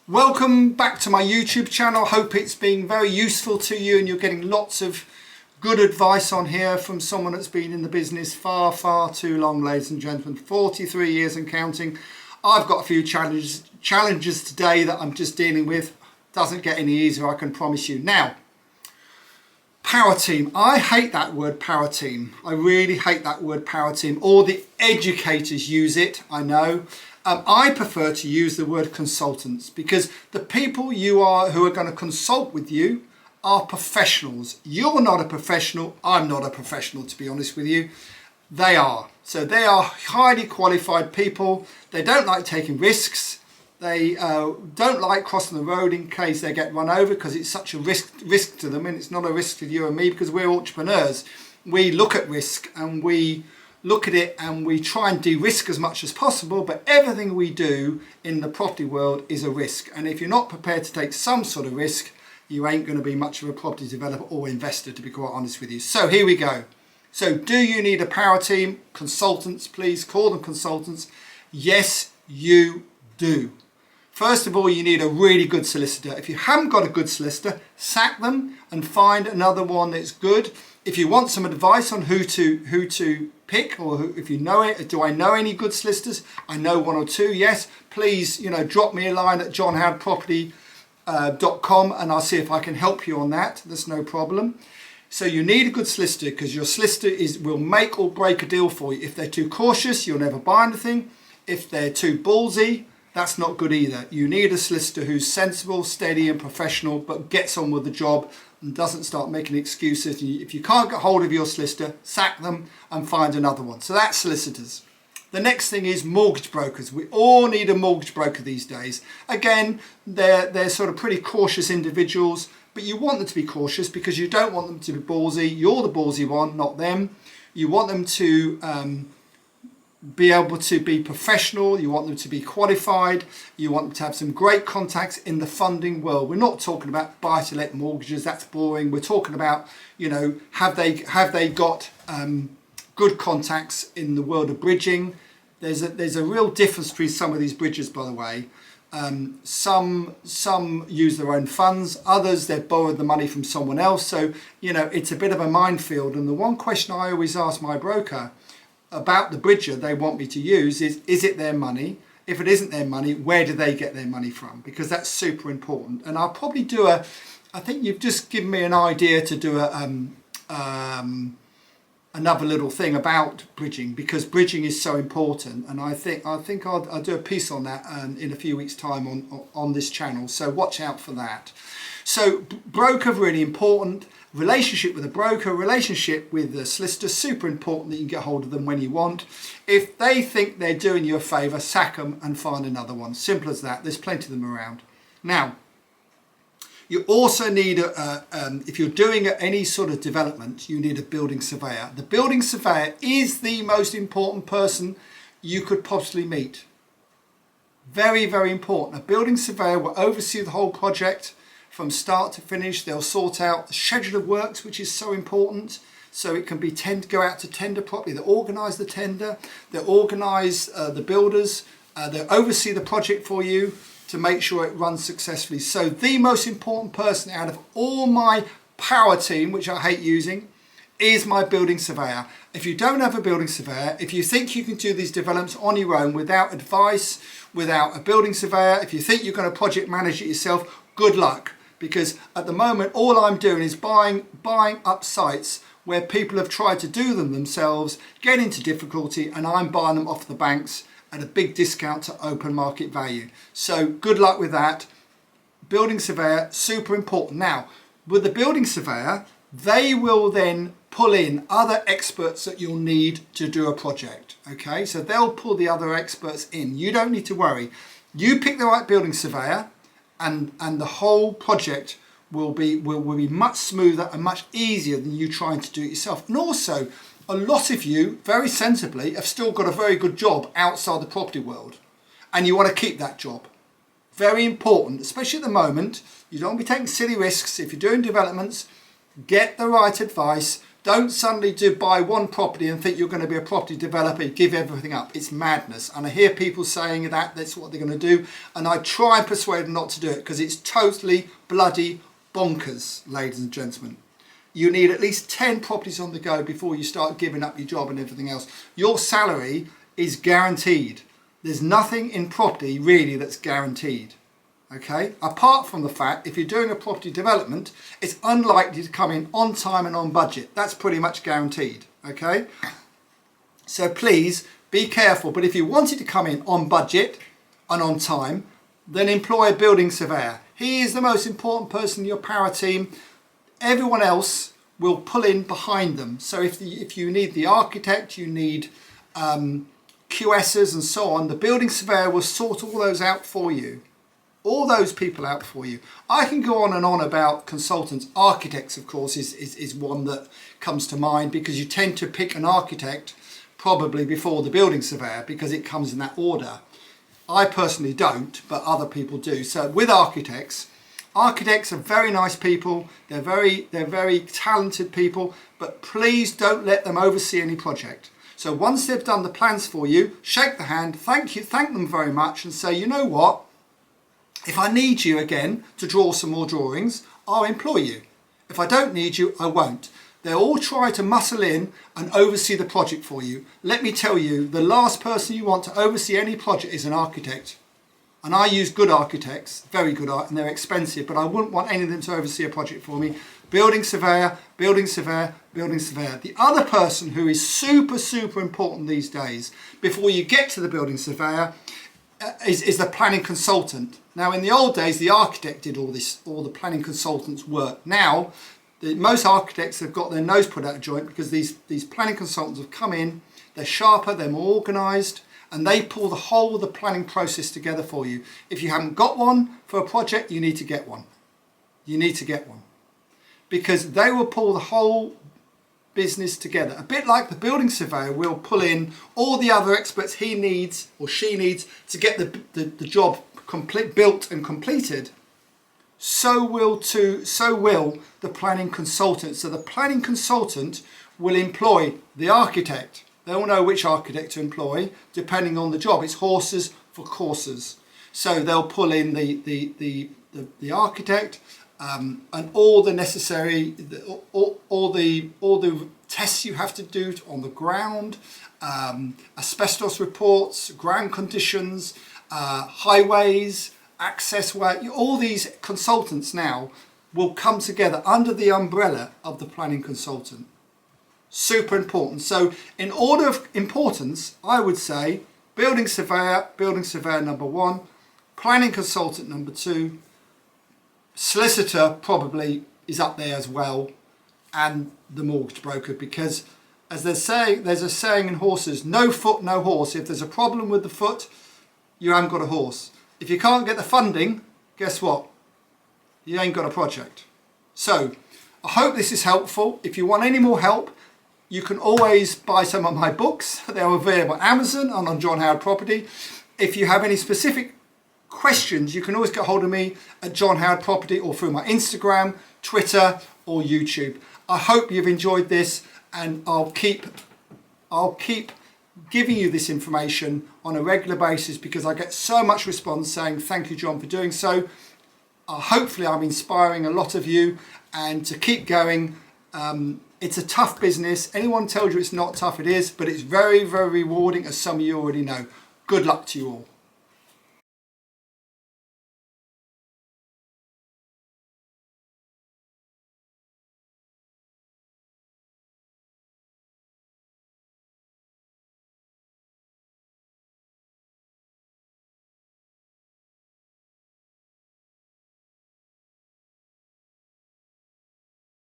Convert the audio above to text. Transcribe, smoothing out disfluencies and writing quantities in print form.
Welcome back to my YouTube channel. Hope it's been very useful to you and you're getting lots of good advice on here from someone that's been in the business far too long, ladies and gentlemen. 43 years and counting. I've got a few challenges today that I'm just dealing with. Doesn't get any easier, I can promise you. Now, power team. I hate that word power team. I really hate that word power team. All the educators use it, I know. I prefer to use the word consultants because the people who are going to consult with you are professionals. You're not a professional. I'm not a professional, to be honest with you. They are. So they are highly qualified people. They don't like taking risks. They don't like crossing the road in case they get run over because it's such a risk to them, and it's not a risk to you and me because we're entrepreneurs. We look at risk and we look at it and we try and de-risk as much as possible, but everything we do in the property world is a risk. And if you're not prepared to take some sort of risk, you ain't going to be much of a property developer or investor, to be quite honest with you. So here we go. So do you need a power team? Consultants, please call them consultants. Yes, you do. First of all, you need a really good solicitor. If you haven't got a good solicitor, sack them and find another one that's good. If you want some advice on who to pick, or if you know it, do I know any good solicitors? I know one or two, yes. Please, drop me a line at johnhowardproperty.com and I'll see if I can help you on that. That's no problem. So you need a good solicitor because your solicitor will make or break a deal for you. If they're too cautious, you'll never buy anything. If they're too ballsy, that's not good either. You need a solicitor who's sensible, steady and professional, but gets on with the job and doesn't start making excuses. If you can't get hold of your solicitor, sack them and find another one. So that's solicitors. The next thing is mortgage brokers. We all need a mortgage broker these days. Again, they're sort of pretty cautious individuals, but you want them to be cautious because you don't want them to be ballsy. You're the ballsy one, not them. You want them to be able to be professional, you want them to be qualified, you want them to have some great contacts in the funding world. We're not talking about buy-to-let mortgages, that's boring. We're talking about, have they got good contacts in the world of bridging. There's a real difference between some of these bridges, by the way. Some use their own funds, others they've borrowed the money from someone else. So, it's a bit of a minefield. And the one question I always ask my broker about the bridger they want me to use is it their money? If it isn't their money, where do they get their money from? Because that's super important. And I'll probably do I think you've just given me an idea to do another little thing about bridging, because bridging is so important. And I think I'll do a piece on that in a few weeks' time on this channel. So watch out for that. So broker, really important. Relationship with a broker, relationship with the solicitor, super important that you get hold of them when you want. If they think they're doing you a favour, sack them and find another one. Simple as that. There's plenty of them around. Now, you also need, if you're doing any sort of development, you need a building surveyor. The building surveyor is the most important person you could possibly meet. Very, very important. A building surveyor will oversee the whole project from start to finish. They'll sort out the schedule of works, which is so important. So it can be go out to tender properly. They'll organise the tender. They'll organise the builders. They'll oversee the project for you to make sure it runs successfully. So the most important person out of all my power team, which I hate using, is my building surveyor. If you don't have a building surveyor, if you think you can do these developments on your own without advice, without a building surveyor, if you think you're going to project manage it yourself, good luck. Because at the moment, all I'm doing is buying up sites where people have tried to do them themselves, get into difficulty, and I'm buying them off the banks at a big discount to open market value. So good luck with that. Building surveyor, super important. Now, with the building surveyor, they will then pull in other experts that you'll need to do a project. Okay, so they'll pull the other experts in. You don't need to worry. You pick the right building surveyor, and the whole project will be much smoother and much easier than you trying to do it yourself. And also, a lot of you, very sensibly, have still got a very good job outside the property world, and you want to keep that job. Very important, especially at the moment. You don't want to be taking silly risks. If you're doing developments, get the right advice. Don't suddenly buy one property and think you're going to be a property developer, you give everything up. It's madness. And I hear people saying that's what they're going to do. And I try and persuade them not to do it because it's totally bloody bonkers, ladies and gentlemen. You need at least 10 properties on the go before you start giving up your job and everything else. Your salary is guaranteed. There's nothing in property really that's guaranteed. Okay, apart from the fact if you're doing a property development, it's unlikely to come in on time and on budget. That's pretty much guaranteed. Okay, so please be careful. But if you want it to come in on budget and on time, then employ a building surveyor. He is the most important person in your power team. Everyone else will pull in behind them. So if you need the architect, you need QSs and so on, the building surveyor will sort all those out for you. All those people out for you. I can go on and on about consultants. Architects, of course, is one that comes to mind because you tend to pick an architect probably before the building surveyor because it comes in that order. I personally don't, but other people do. So with architects are very nice people. They're very talented people, but please don't let them oversee any project. So once they've done the plans for you, shake the hand, thank them very much and say, you know what? If I need you again to draw some more drawings, I'll employ you. If I don't need you, I won't. They'll all try to muscle in and oversee the project for you. Let me tell you, the last person you want to oversee any project is an architect. And I use good architects, very good art, and they're expensive, but I wouldn't want any of them to oversee a project for me. Building surveyor, building surveyor, building surveyor. The other person who is super, super important these days, before you get to the building surveyor, is the planning consultant. Now in the old days the architect did all the planning consultants work. Now most architects have got their nose put out of joint because these planning consultants have come in, they're sharper, they're more organised, and they pull the whole of the planning process together for you. If you haven't got one for a project, you need to get one. You need to get one because they will pull the whole business together. A bit like the building surveyor will pull in all the other experts he needs or she needs to get the job built and completed. So will the planning consultant. So the planning consultant will employ the architect. They will know which architect to employ depending on the job. It's horses for courses. So they'll pull in the architect. And all the necessary, all the tests you have to do on the ground, asbestos reports, ground conditions, highways, access way. All these consultants now will come together under the umbrella of the planning consultant. Super important. So in order of importance, I would say building surveyor number 1, planning consultant number 2, solicitor probably is up there as well, and the mortgage broker, because as there's a saying in horses, no foot, no horse. If there's a problem with the foot, you haven't got a horse. If you can't get the funding, guess what? You ain't got a project. So I hope this is helpful. If you want any more help, you can always buy some of my books. They're available on Amazon and on John Howard Property. If you have any specific questions, you can always get hold of me at John Howard Property or through my Instagram, Twitter or YouTube. I hope you've enjoyed this, and I'll keep giving you this information on a regular basis because I get so much response saying thank you John for doing so. Hopefully I'm inspiring a lot of you and to keep going. It's a tough business. Anyone tells you it's not tough, it is, but it's very, very rewarding, as some of you already know. Good luck to you all.